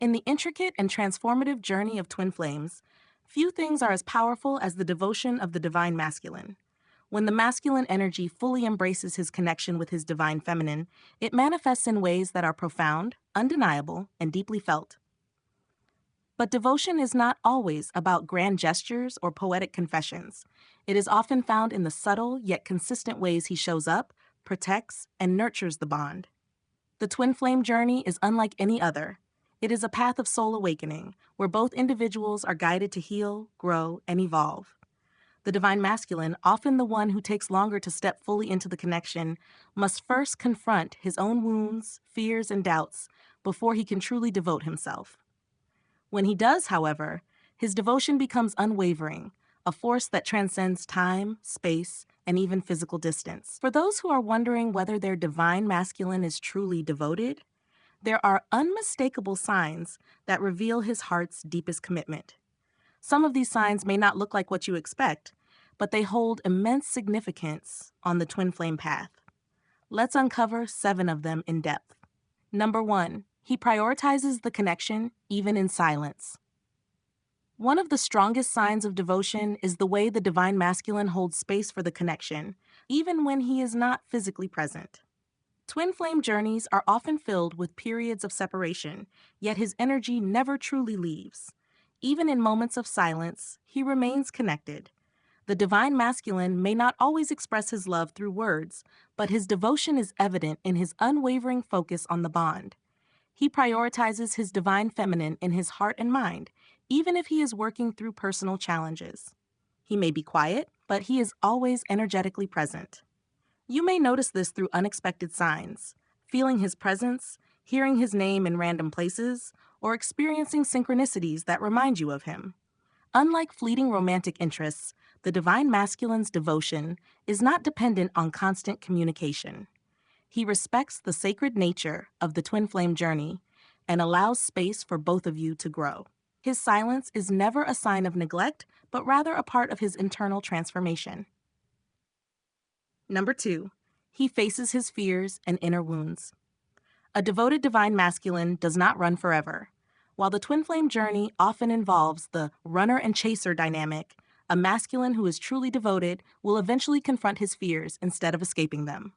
In the intricate and transformative journey of twin flames, few things are as powerful as the devotion of the divine masculine. When the masculine energy fully embraces his connection with his divine feminine, it manifests in ways that are profound, undeniable, and deeply felt. But devotion is not always about grand gestures or poetic confessions. It is often found in the subtle yet consistent ways he shows up, protects, and nurtures the bond. The twin flame journey is unlike any other. It is a path of soul awakening, where both individuals are guided to heal, grow, and evolve. The divine masculine, often the one who takes longer to step fully into the connection, must first confront his own wounds, fears, and doubts before he can truly devote himself. When he does, however, his devotion becomes unwavering, a force that transcends time, space, and even physical distance. For those who are wondering whether their divine masculine is truly devoted, there are unmistakable signs that reveal his heart's deepest commitment. Some of these signs may not look like what you expect, but they hold immense significance on the twin flame path. Let's uncover 7 of them in depth. Number 1, he prioritizes the connection even in silence. One of the strongest signs of devotion is the way the divine masculine holds space for the connection, even when he is not physically present. Twin flame journeys are often filled with periods of separation, yet his energy never truly leaves. Even in moments of silence, he remains connected. The divine masculine may not always express his love through words, but his devotion is evident in his unwavering focus on the bond. He prioritizes his divine feminine in his heart and mind, even if he is working through personal challenges. He may be quiet, but he is always energetically present. You may notice this through unexpected signs, feeling his presence, hearing his name in random places, or experiencing synchronicities that remind you of him. Unlike fleeting romantic interests, the divine masculine's devotion is not dependent on constant communication. He respects the sacred nature of the twin flame journey and allows space for both of you to grow. His silence is never a sign of neglect, but rather a part of his internal transformation. Number 2, he faces his fears and inner wounds. A devoted divine masculine does not run forever. While the twin flame journey often involves the runner and chaser dynamic, a masculine who is truly devoted will eventually confront his fears instead of escaping them.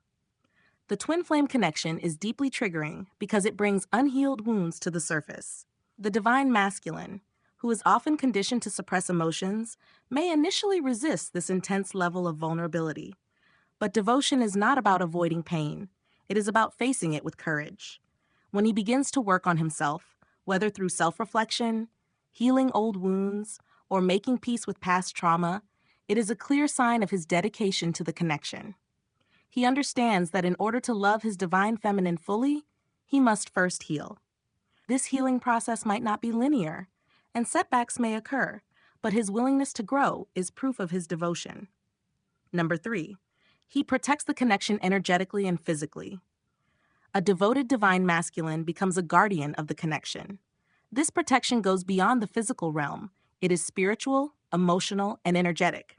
The twin flame connection is deeply triggering because it brings unhealed wounds to the surface. The divine masculine, who is often conditioned to suppress emotions, may initially resist this intense level of vulnerability. But devotion is not about avoiding pain. It is about facing it with courage. When he begins to work on himself, whether through self-reflection, healing old wounds, or making peace with past trauma, it is a clear sign of his dedication to the connection. He understands that in order to love his divine feminine fully, he must first heal. This healing process might not be linear, and setbacks may occur, but his willingness to grow is proof of his devotion. Number 3, he protects the connection energetically and physically. A devoted divine masculine becomes a guardian of the connection. This protection goes beyond the physical realm. It is spiritual, emotional, and energetic.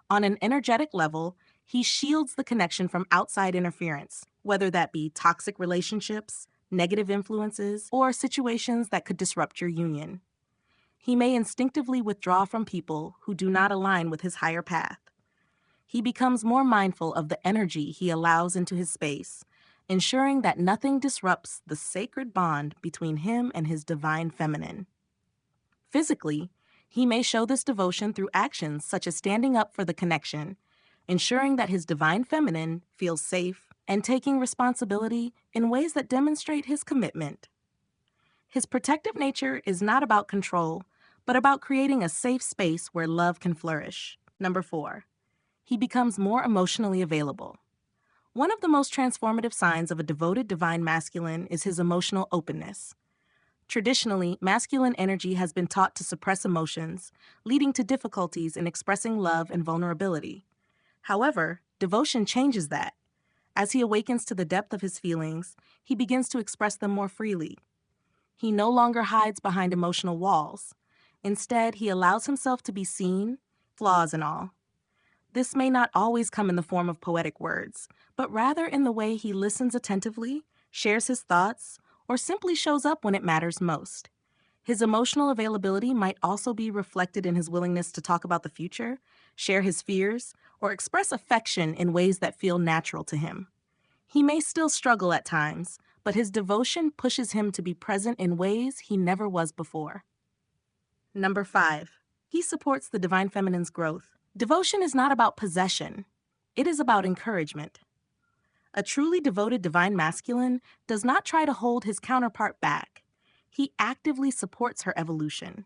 On an energetic level, he shields the connection from outside interference, whether that be toxic relationships, negative influences, or situations that could disrupt your union. He may instinctively withdraw from people who do not align with his higher path. He becomes more mindful of the energy he allows into his space, ensuring that nothing disrupts the sacred bond between him and his divine feminine. Physically, he may show this devotion through actions such as standing up for the connection, ensuring that his divine feminine feels safe, and taking responsibility in ways that demonstrate his commitment. His protective nature is not about control, but about creating a safe space where love can flourish. Number 4, he becomes more emotionally available. One of the most transformative signs of a devoted divine masculine is his emotional openness. Traditionally, masculine energy has been taught to suppress emotions, leading to difficulties in expressing love and vulnerability. However, devotion changes that. As he awakens to the depth of his feelings, he begins to express them more freely. He no longer hides behind emotional walls. Instead, he allows himself to be seen, flaws and all. This may not always come in the form of poetic words, but rather in the way he listens attentively, shares his thoughts, or simply shows up when it matters most. His emotional availability might also be reflected in his willingness to talk about the future, share his fears, or express affection in ways that feel natural to him. He may still struggle at times, but his devotion pushes him to be present in ways he never was before. Number 5. He supports the divine feminine's growth. Devotion is not about possession. It is about encouragement. A truly devoted divine masculine does not try to hold his counterpart back. He actively supports her evolution.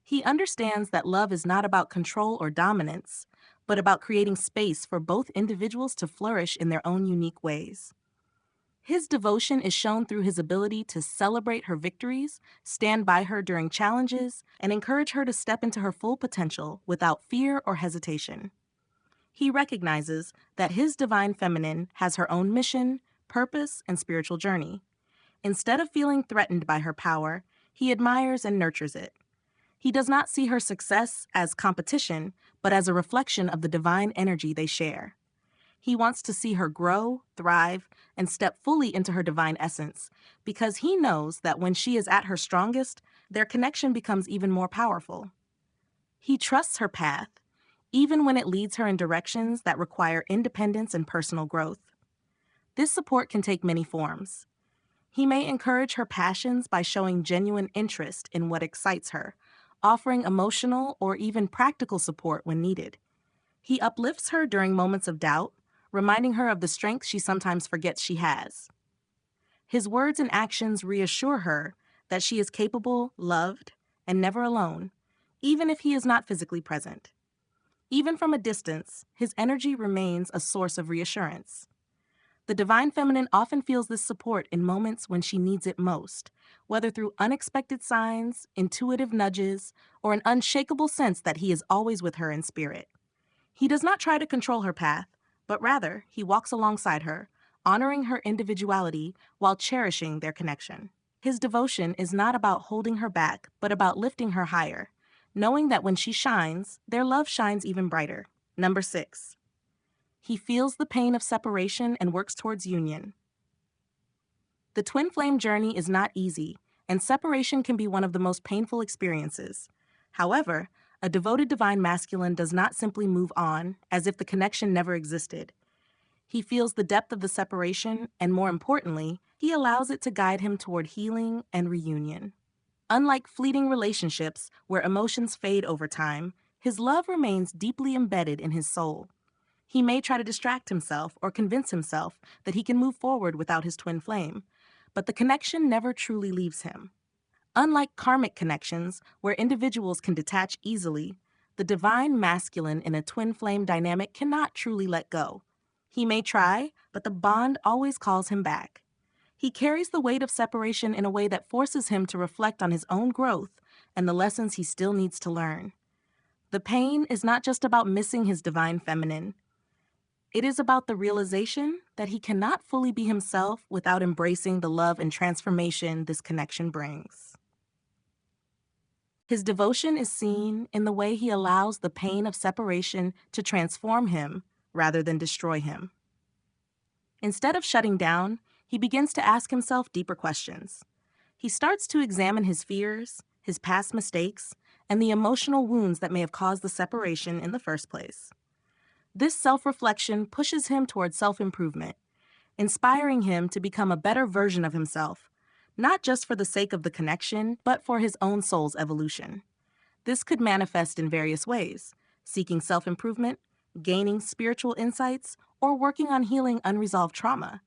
He understands that love is not about control or dominance, but about creating space for both individuals to flourish in their own unique ways. His devotion is shown through his ability to celebrate her victories, stand by her during challenges, and encourage her to step into her full potential without fear or hesitation. He recognizes that his divine feminine has her own mission, purpose, and spiritual journey. Instead of feeling threatened by her power, he admires and nurtures it. He does not see her success as competition, but as a reflection of the divine energy they share. He wants to see her grow, thrive, and step fully into her divine essence, because he knows that when she is at her strongest, their connection becomes even more powerful. He trusts her path, even when it leads her in directions that require independence and personal growth. This support can take many forms. He may encourage her passions by showing genuine interest in what excites her, offering emotional or even practical support when needed. He uplifts her during moments of doubt, reminding her of the strength she sometimes forgets she has. His words and actions reassure her that she is capable, loved, and never alone, even if he is not physically present. Even from a distance, his energy remains a source of reassurance. The divine feminine often feels this support in moments when she needs it most, whether through unexpected signs, intuitive nudges, or an unshakable sense that he is always with her in spirit. He does not try to control her path, but rather, he walks alongside her, honoring her individuality while cherishing their connection. His devotion is not about holding her back, but about lifting her higher, knowing that when she shines, their love shines even brighter. Number 6. He feels the pain of separation and works towards union. The twin flame journey is not easy, and separation can be one of the most painful experiences. However, a devoted divine masculine does not simply move on as if the connection never existed. He feels the depth of the separation, and more importantly, he allows it to guide him toward healing and reunion. Unlike fleeting relationships where emotions fade over time, his love remains deeply embedded in his soul. He may try to distract himself or convince himself that he can move forward without his twin flame, but the connection never truly leaves him. Unlike karmic connections, where individuals can detach easily, the divine masculine in a twin flame dynamic cannot truly let go. He may try, but the bond always calls him back. He carries the weight of separation in a way that forces him to reflect on his own growth and the lessons he still needs to learn. The pain is not just about missing his divine feminine. It is about the realization that he cannot fully be himself without embracing the love and transformation this connection brings. His devotion is seen in the way he allows the pain of separation to transform him rather than destroy him. Instead of shutting down, he begins to ask himself deeper questions. He starts to examine his fears, his past mistakes, and the emotional wounds that may have caused the separation in the first place. This self-reflection pushes him toward self-improvement, inspiring him to become a better version of himself, not just for the sake of the connection, but for his own soul's evolution. This could manifest in various ways: seeking self-improvement, gaining spiritual insights, or working on healing unresolved trauma.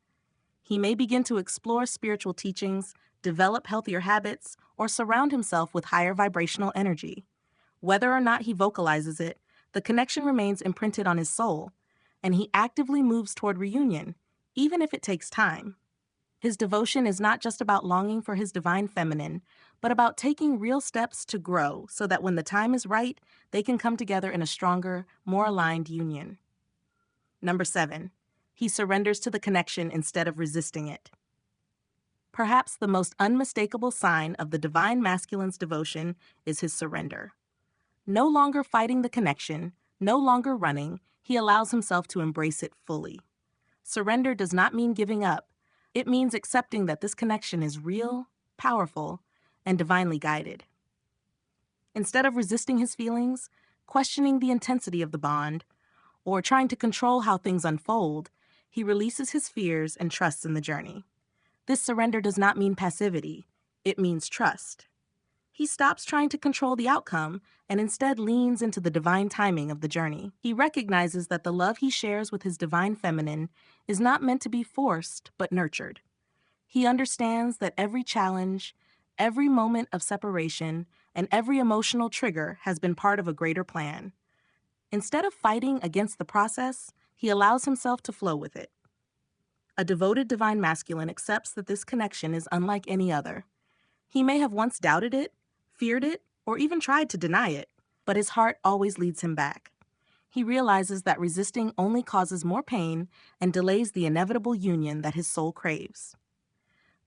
He may begin to explore spiritual teachings, develop healthier habits, or surround himself with higher vibrational energy. Whether or not he vocalizes it, the connection remains imprinted on his soul, and he actively moves toward reunion, even if it takes time. His devotion is not just about longing for his divine feminine, but about taking real steps to grow so that when the time is right, they can come together in a stronger, more aligned union. Number 7. He surrenders to the connection instead of resisting it. Perhaps the most unmistakable sign of the divine masculine's devotion is his surrender. No longer fighting the connection, no longer running, he allows himself to embrace it fully. Surrender does not mean giving up. It means accepting that this connection is real, powerful, and divinely guided. Instead of resisting his feelings, questioning the intensity of the bond, or trying to control how things unfold, he releases his fears and trusts in the journey. This surrender does not mean passivity, it means trust. He stops trying to control the outcome and instead leans into the divine timing of the journey. He recognizes that the love he shares with his divine feminine is not meant to be forced, but nurtured. He understands that every challenge, every moment of separation, and every emotional trigger has been part of a greater plan. Instead of fighting against the process, he allows himself to flow with it. A devoted divine masculine accepts that this connection is unlike any other. He may have once doubted it, feared it, or even tried to deny it, but his heart always leads him back. He realizes that resisting only causes more pain and delays the inevitable union that his soul craves.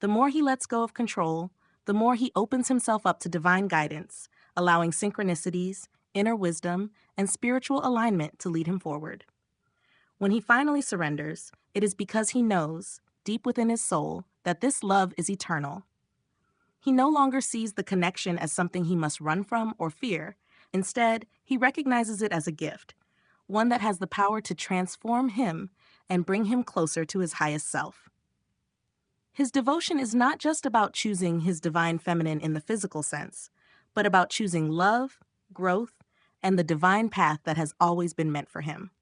The more he lets go of control, the more he opens himself up to divine guidance, allowing synchronicities, inner wisdom, and spiritual alignment to lead him forward. When he finally surrenders, it is because he knows, deep within his soul, that this love is eternal. He no longer sees the connection as something he must run from or fear. Instead, he recognizes it as a gift, one that has the power to transform him and bring him closer to his highest self. His devotion is not just about choosing his divine feminine in the physical sense, but about choosing love, growth, and the divine path that has always been meant for him.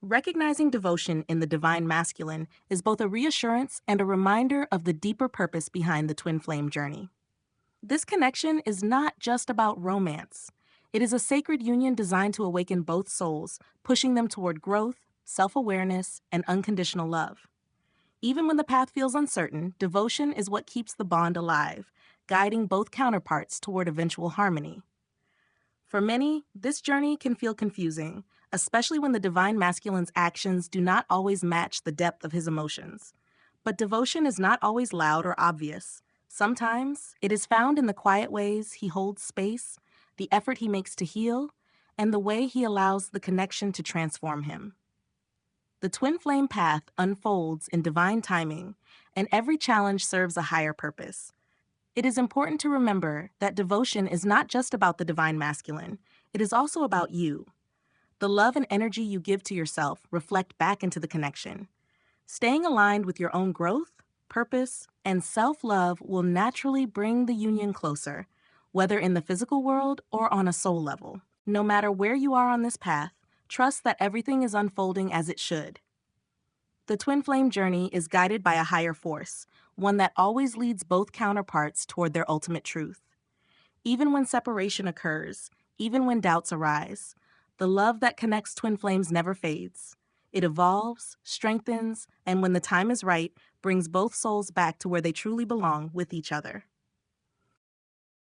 Recognizing devotion in the divine masculine is both a reassurance and a reminder of the deeper purpose behind the twin flame journey. This connection is not just about romance. It is a sacred union designed to awaken both souls, pushing them toward growth, self-awareness, and unconditional love. Even when the path feels uncertain, devotion is what keeps the bond alive, guiding both counterparts toward eventual harmony. For many, this journey can feel confusing, especially when the divine masculine's actions do not always match the depth of his emotions. But devotion is not always loud or obvious. Sometimes it is found in the quiet ways he holds space, the effort he makes to heal, and the way he allows the connection to transform him. The twin flame path unfolds in divine timing, and every challenge serves a higher purpose. It is important to remember that devotion is not just about the divine masculine, it is also about you. The love and energy you give to yourself reflect back into the connection. Staying aligned with your own growth, purpose, and self-love will naturally bring the union closer, whether in the physical world or on a soul level. No matter where you are on this path, trust that everything is unfolding as it should. The twin flame journey is guided by a higher force, one that always leads both counterparts toward their ultimate truth. Even when separation occurs, even when doubts arise, the love that connects twin flames never fades. It evolves, strengthens, and when the time is right, brings both souls back to where they truly belong with each other.